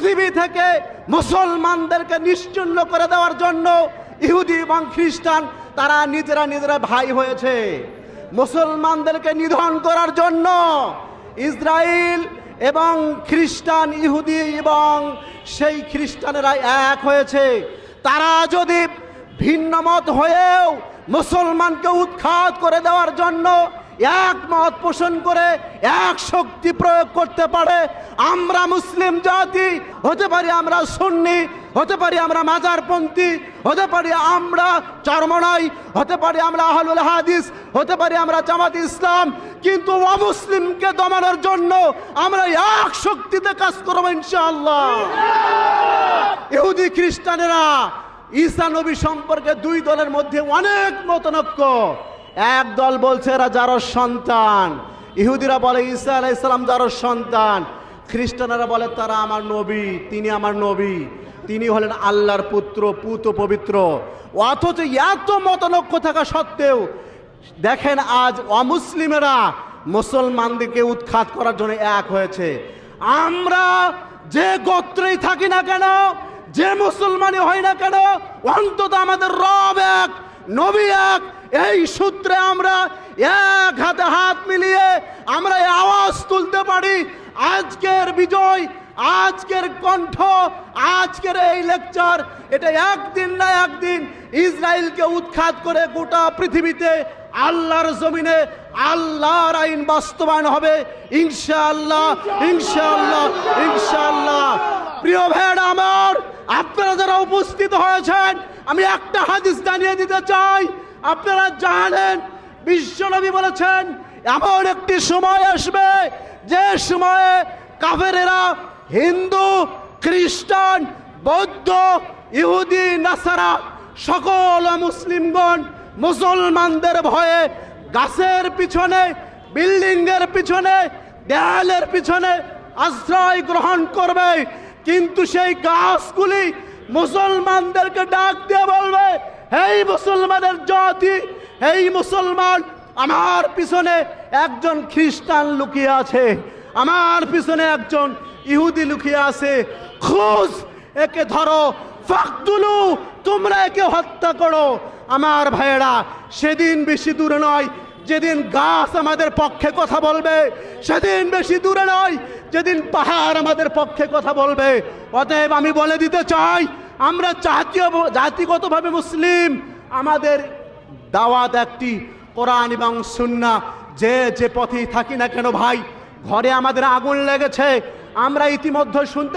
পৃথিবী থেকে মুসলমানদেরকে নিশ্চিহ্ন করে দেওয়ার জন্য ইহুদি এবং খ্রিস্টান তারা নিজেরা ভাই হয়েছে। মুসলমানদেরকে নিধন করার জন্য ইসরায়েল এবং খ্রিস্টান, ইহুদি এবং সেই খ্রিস্টানেরা এক হয়েছে। তারা যদি ভিন্ন মত হয়েও মুসলমানকে উৎখাত করে দেওয়ার জন্য এক মত পোষণ করে এক শক্তি প্রয়োগ করতে পারে, আমরা মুসলিম জাতি হতে পারি, আমরা সুন্নি হতে পারি, আমরা মাজারপন্থী হতে পারি, আমরা চরমনাই হতে পারি, আমরা আহলুল হাদিস হতে পারি, আমরা জামাত ইসলাম, কিন্তু অমুসলিমকে দমানোর জন্য আমরা এক শক্তিতে কাজ করবো ইনশাআল্লাহ। ইহুদি খ্রিস্টানেরা ঈসা নবী সম্পর্কে দুই দলের মধ্যে অনেক মতনৈক্য। এক দল বলছে এরা যারও সন্তান, ইহুদিরা বলে ঈসা আলাইহিস সালাম যারও সন্তান, খ্রিস্টানেরা বলে তারা আমার নবী, তিনি আমার নবী, তিনি হলেন আল্লাহর পুত্র, পুত পবিত্র। অথচ এত মতনৈক্য থাকা সত্ত্বেও দেখেন আজ অমুসলিমেরা মুসলমানদেরকে উৎখাত করার জন্য এক হয়েছে। আমরা যে গোত্রেই থাকি না কেন, যে মুসলমানই হই না কেন, অন্তত আমাদের রব এক, নবী এক, এই সূত্রে আমরা এক হাতে হাত মিলিয়ে আমরা এই আওয়াজ তুলতে পারি। আজকের বিজয়, আজকের কণ্ঠ, আজকের এই লেকচার, এটা একদিন না একদিন ইসরায়েলকে উৎখাত করে গোটা পৃথিবীতে আল্লাহর জমিনে আল্লাহর আইন বাস্তবায়ন হবে ইনশাআল্লাহ, ইনশাআল্লাহ, ইনশাআল্লাহ। প্রিয় ভাইরা আমার, আপনারা যারা উপস্থিত হয়েছেন, আমি একটা হাদিস জানিয়ে দিতে চাই। আপনারা জানেন বিশ্বনবী বলেছেন এমন একটি সময় আসবে যে সময়ে কাফেরেরা হিন্দু, খ্রিস্টান, বৌদ্ধ, ইহুদি, নাসারা সকল মুসলিমগণ মুসলমানদের ভয়ে গাছের পিছনে, বিল্ডিংয়ের পিছনে, দেয়ালের পিছনে আশ্রয় গ্রহণ করবে। কিন্তু সেই গাছগুলি মুসলমানদেরকে ডাক দিয়ে বলবে, এই মুসলমানের জাতি, এই মুসলমান, আমার পিছনে একজন খ্রিস্টান লুকিয়ে আছে, আমার পিছনে একজন ইহুদি লুকিয়ে আছে, খোঁজ, একে ধরো, ফাকতুলু, তোমরা একে হত্যা করো। আমার ভাইয়েরা, সেদিন বেশি দূরে নয় যেদিন গাছ আমাদের পক্ষে কথা বলবে, সেদিন বেশি দূরে নয় যেদিন পাহাড় আমাদের পক্ষে কথা বলবে। অতএব আমি বলে দিতে চাই, আমরা জাতিগতভাবে মুসলিম, আমাদের দাওয়াত একটি, কোরআন এবং সুন্নাহ। যে পথেই থাকি না কেন ভাই, ঘরে আমাদের আগুন লেগেছে, আমরা ইতিমধ্যে শুনতে